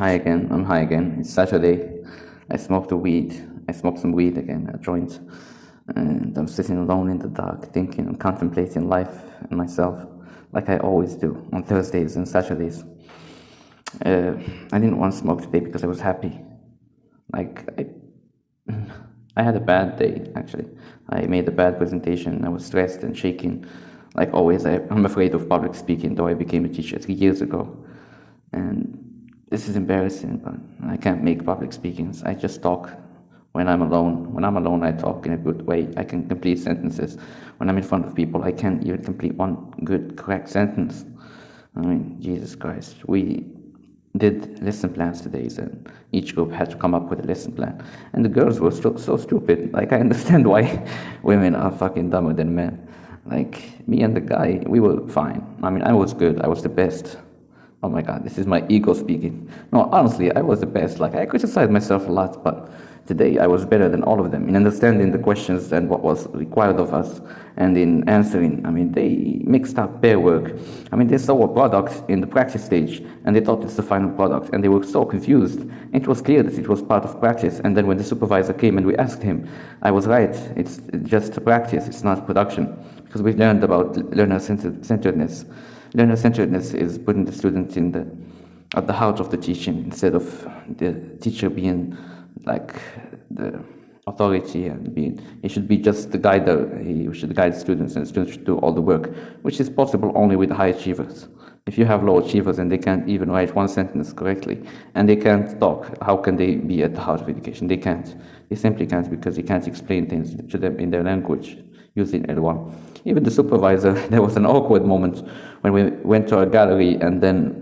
Hi again, I'm high again. It's Saturday. I smoked some weed again, a joint. And I'm sitting alone in the dark, thinking and contemplating life and myself, like I always do on Thursdays and Saturdays. I didn't want to smoke today because I was happy. I had a bad day, actually. I made a bad presentation. I was stressed and shaking. Like always, I'm afraid of public speaking, though I became a teacher 3 years ago. And this is embarrassing, but I can't make public speakings. I just talk when I'm alone. When I'm alone, I talk in a good way. I can complete sentences. When I'm in front of people, I can't even complete one good, correct sentence. I mean, Jesus Christ. We did lesson plans today, and each group had to come up with a lesson plan. And the girls were so stupid. Like, I understand why women are fucking dumber than men. Like, me and the guy, we were fine. I mean, I was good. I was the best. Oh my God, this is my ego speaking. No, honestly, I was the best. Like, I criticized myself a lot, but today I was better than all of them in understanding the questions and what was required of us, and in answering. I mean, they mixed up their work. I mean, they saw a product in the practice stage, and they thought it's the final product, and they were so confused. It was clear that it was part of practice, and then when the supervisor came and we asked him, I was right, it's just a practice, it's not production, because we learned about learner-centeredness. Learner-centeredness is putting the student at the heart of the teaching, instead of the teacher being like the authority and he should be just the guider. He should guide students, and students should do all the work, which is possible only with high achievers. If you have low achievers and they can't even write one sentence correctly, and they can't talk, how can they be at the heart of education? They can't. They simply can't, because you can't explain things to them in their language using L1. Even the supervisor, there was an awkward moment when we went to a gallery, and then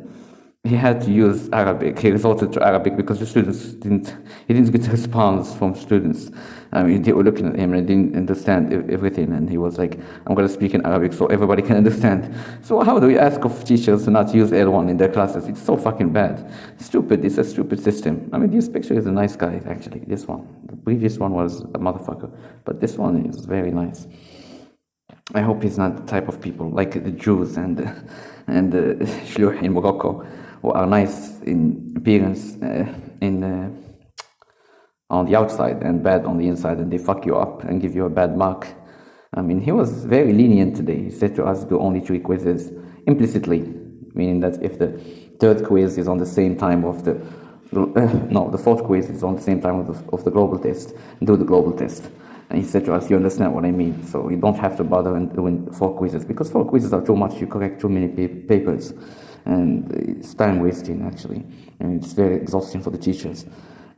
he had to use Arabic. He resorted to Arabic because the students didn't get a response from students. I mean, they were looking at him and didn't understand everything, and he was like, I'm going to speak in Arabic so everybody can understand. So how do we ask of teachers to not use L1 in their classes? It's so fucking bad. Stupid. It's a stupid system. I mean, this picture is a nice guy, actually, this one. The previous one was a motherfucker, but this one is very nice. I hope he's not the type of people like the Jews and the shluh in Morocco, who are nice in appearance on the outside and bad on the inside, and they fuck you up and give you a bad mark. I mean, he was very lenient today. He said to us do only 3 quizzes implicitly, meaning that if the third quiz is on the same time of the fourth quiz is on the same time of the global test, do the global test. And he said to us, you understand what I mean, so you don't have to bother in doing 4 quizzes, because 4 quizzes are too much. You correct too many papers, and it's time wasting, actually, and it's very exhausting for the teachers.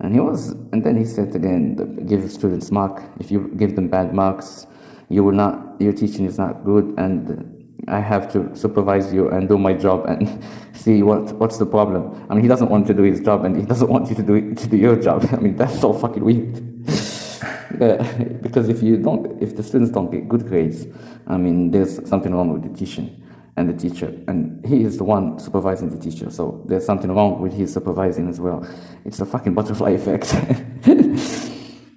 And then he said again, give students mark. If you give them bad marks, your teaching is not good, and I have to supervise you and do my job and see what's the problem. I mean, he doesn't want to do his job, and he doesn't want you to do your job. I mean, that's so fucking weird. Because if the students don't get good grades, I mean, there's something wrong with the teaching and the teacher, and he is the one supervising the teacher, so there's something wrong with his supervising as well. It's a fucking butterfly effect.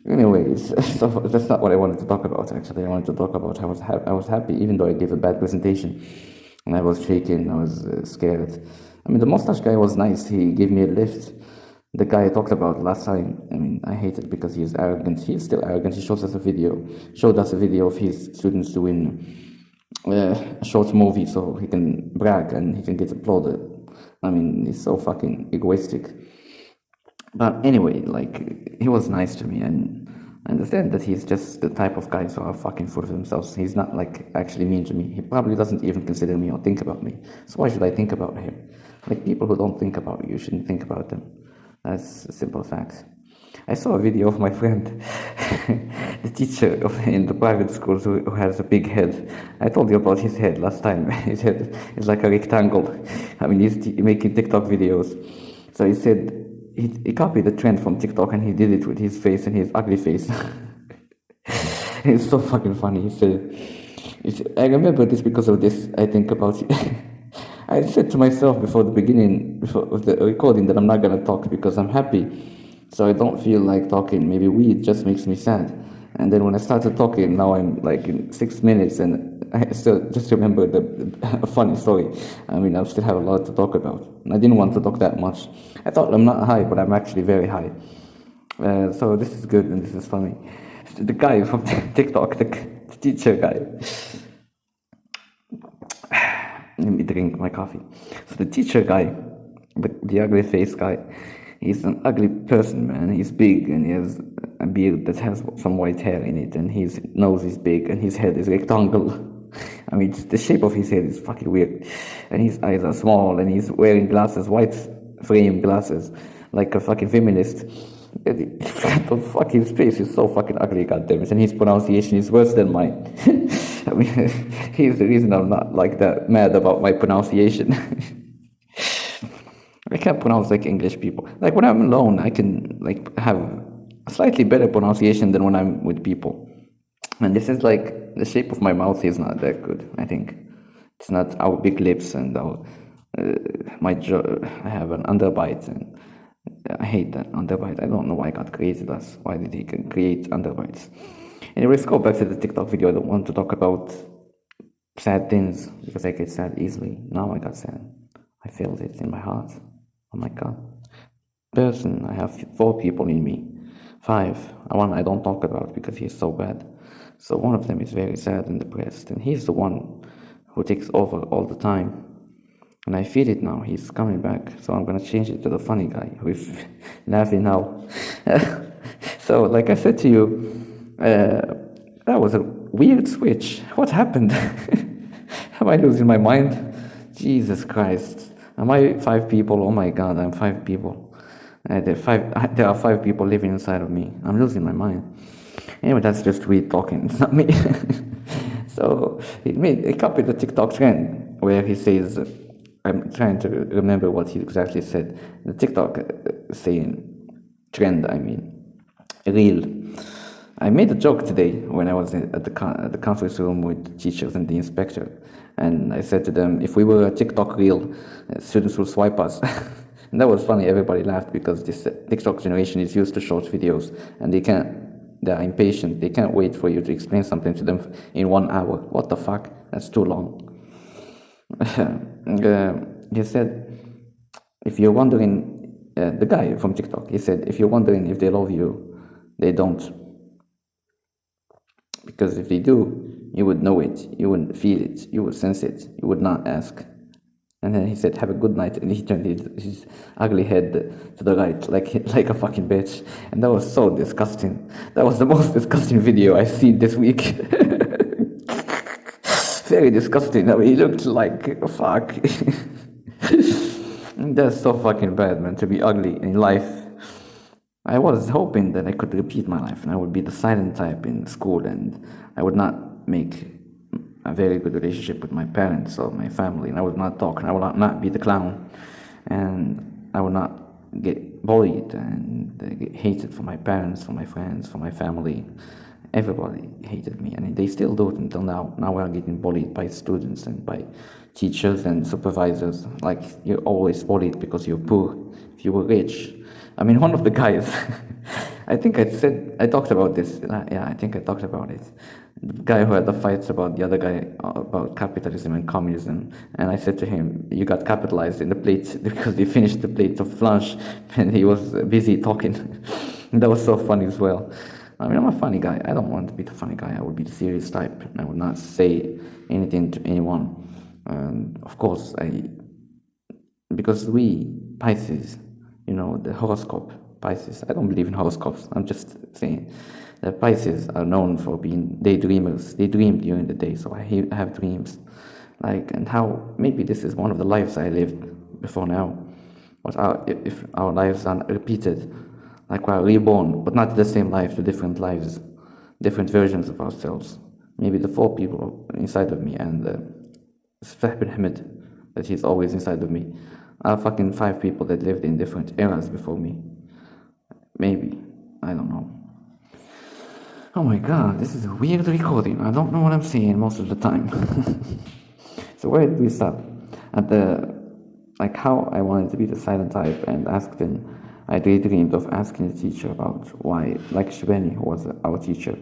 Anyway, so that's not what I wanted to talk about, actually. I wanted to talk about how I was happy, even though I gave a bad presentation, and I was shaking, I was scared. I mean, the mustache guy was nice. He gave me a lift. The guy I talked about last time, I mean, I hate it because he's arrogant. He's still arrogant. He showed us a video of his students doing a short movie so he can brag and he can get applauded. I mean, he's so fucking egoistic. But anyway, like, he was nice to me, and I understand that he's just the type of guys who are fucking full of themselves. He's not, like, actually mean to me. He probably doesn't even consider me or think about me. So why should I think about him? Like, people who don't think about you shouldn't think about them. That's a simple fact. I saw a video of my friend, the teacher in the private school who has a big head. I told you about his head last time. His head is like a rectangle. I mean, he's making TikTok videos. So he said he copied the trend from TikTok, and he did it with his face and his ugly face. It's so fucking funny. He said, I remember this because of this. I think about it. I said to myself before the recording that I'm not going to talk because I'm happy. So I don't feel like talking. Maybe weed just makes me sad. And then when I started talking, now I'm like in 6 minutes and I still just remember a funny story. I mean, I still have a lot to talk about. I didn't want to talk that much. I thought I'm not high, but I'm actually very high. So this is good and this is funny. The guy from TikTok, the teacher guy. Let me drink my coffee. So the teacher guy, the ugly face guy, he's an ugly person, man. He's big and he has a beard that has some white hair in it, and his nose is big and his head is rectangle. I mean, the shape of his head is fucking weird, and his eyes are small, and he's wearing glasses, white frame glasses, like a fucking feminist. The fuck, his face is so fucking ugly, goddammit, and his pronunciation is worse than mine. I mean, he's the reason I'm not like that mad about my pronunciation. I can't pronounce like English people. Like when I'm alone, I can like have a slightly better pronunciation than when I'm with people. And this is like the shape of my mouth is not that good. I think it's not our big lips and our my jaw. I have an underbite, and I hate that underbite. I don't know why God created us. Why did He create underbites? Anyway, let's go back to the TikTok video. I don't want to talk about sad things because I get sad easily. Now I got sad. I felt it in my heart. Oh my God. Person, I have 4 people in me. 5. One I don't talk about because he's so bad. So one of them is very sad and depressed, and he's the one who takes over all the time. And I feel it now. He's coming back. So I'm gonna change it to the funny guy who is laughing now. So like I said to you, that was a weird switch. What happened? Am I losing my mind? Jesus Christ. Am I 5 people? Oh my God, I'm 5 people. There are 5 people living inside of me. I'm losing my mind. Anyway, that's just weird talking. It's not me. So he copied the TikTok trend where he says, I'm trying to remember what he exactly said. The TikTok saying, trend, I mean, reel. I made a joke today when I was at the conference room with teachers and the inspector, and I said to them, if we were a TikTok reel, students will swipe us. And that was funny. Everybody laughed because this TikTok generation is used to short videos, and they're impatient. They can't wait for you to explain something to them in 1 hour. What the fuck? That's too long. He said, if you're wondering, the guy from TikTok, he said, if you're wondering if they love you, they don't. Because if they do, you would know it, you would feel it, you would sense it, you would not ask. And then he said, have a good night, and he turned his ugly head to the right, like a fucking bitch. And that was so disgusting. That was the most disgusting video I've seen this week. Very disgusting. I mean, he looked like, fuck. That's so fucking bad, man, to be ugly in life. I was hoping that I could repeat my life and I would be the silent type in school, and I would not make a very good relationship with my parents or my family, and I would not talk, and I would not be the clown, and I would not get bullied and get hated from my parents, from my friends, from my family. Everybody hated me, and they still do it until now. Now we're getting bullied by students and by teachers and supervisors. Like, you're always bullied because you're poor. If you were rich, I mean, one of the guys, I think I talked about this. Yeah, I think I talked about it. The guy who had the fights about the other guy about capitalism and communism. And I said to him, you got capitalized in the plate because you finished the plate of lunch and he was busy talking. That was so funny as well. I mean, I'm a funny guy. I don't want to be the funny guy. I would be the serious type. I would not say anything to anyone. And of course, because we, Pisces, you know, the horoscope, Pisces. I don't believe in horoscopes. I'm just saying that Pisces are known for being daydreamers. They dream during the day, so I have dreams. And how maybe this is one of the lives I lived before now. If our lives are repeated, like we're reborn, but not the same life, the different lives, different versions of ourselves. Maybe the 4 people inside of me and Sfah bin Hamid, that he's always inside of me, are fucking 5 people that lived in different eras before me. Maybe. I don't know. Oh my God, this is a weird recording. I don't know what I'm saying most of the time. So where did we stop? At how I wanted to be the silent type and asked him. I daydreamed of asking the teacher about why, like Shibeni, who was our teacher.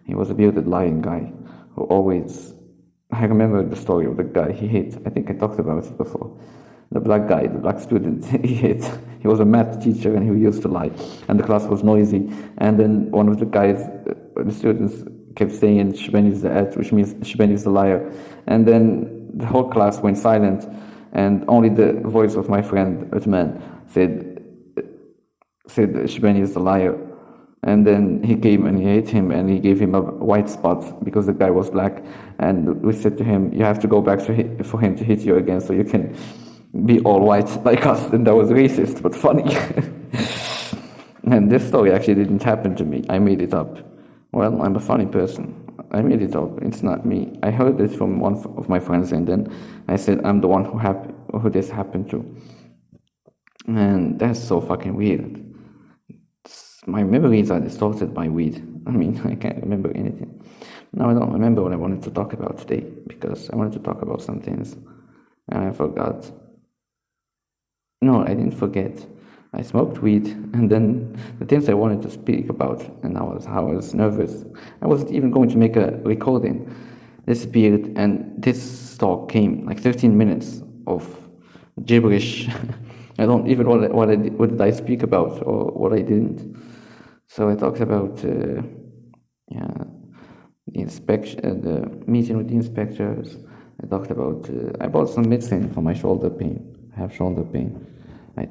He was a bearded lion guy who always I remember the story of the guy he hit. I think I talked about it before. The black guy, the black student he hit. He was a math teacher and he used to lie. And the class was noisy. And then one of the guys, the students kept saying Shibani is the at, which means Shibani is the liar. And then the whole class went silent. And only the voice of my friend Atman said Shibani is the liar. And then he came and he hit him and he gave him a white spot because the guy was black. And we said to him, you have to go back for him to hit you again so you can be all white like us. And that was racist, but funny. And this story actually didn't happen to me. I made it up. Well, I'm a funny person. I made it up. It's not me. I heard it from one of my friends and then I said, I'm the one who this happened to. And that's so fucking weird. My memories are distorted by weed. I mean, I can't remember anything. Now I don't remember what I wanted to talk about today because I wanted to talk about some things and I forgot. No, I didn't forget. I smoked weed and then the things I wanted to speak about and I was nervous. I wasn't even going to make a recording. Disappeared and this talk came like 13 minutes of gibberish. I don't even know what did I speak about or what I didn't. So I talked about the inspection, the meeting with the inspectors. I talked about I bought some medicine for my shoulder pain. I have shoulder pain.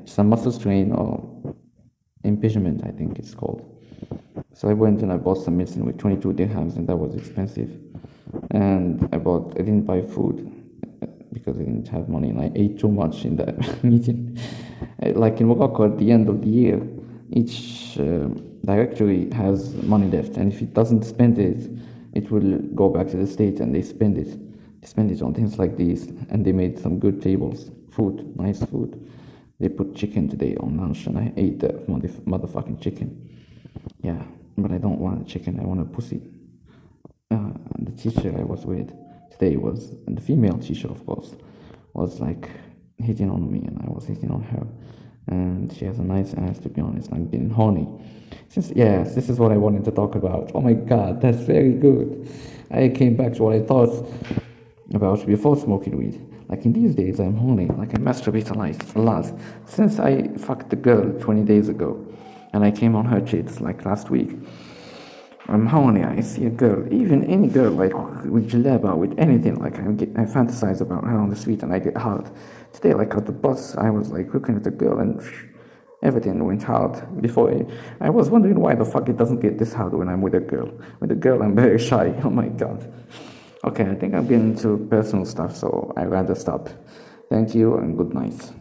Some muscle strain or impingement, I think it's called. So I went and I bought some medicine with 22 dirhams and that was expensive. And I didn't buy food because I didn't have money and I ate too much in that meeting. Like in Morocco at the end of the year, each directory has money left and if it doesn't spend it, it will go back to the state and they spend it. They spend it on things like these and they made some good tables, food, nice food. They put chicken today on lunch and I ate the motherfucking chicken. Yeah, but I don't want a chicken, I want a pussy. The teacher I was with today was, and the female teacher of course, was like hitting on me and I was hitting on her. And she has a nice ass, to be honest. I'm getting horny. Yes, this is what I wanted to talk about. Oh my god, that's very good. I came back to what I thought about before smoking weed. Like in these days, I'm horny. Like I masturbate a lot. Since I fucked the girl 20 days ago, and I came on her tits like last week. I'm horny. I see a girl, even any girl, like with jalaba, with anything. Like I fantasize about her on the street, and I get hard. Today, like at the bus, I was like looking at the girl, and everything went hard. Before I was wondering why the fuck it doesn't get this hard when I'm with a girl. With a girl, I'm very shy. Oh my god. Okay, I think I'm getting into personal stuff, so I'd rather stop. Thank you and good night.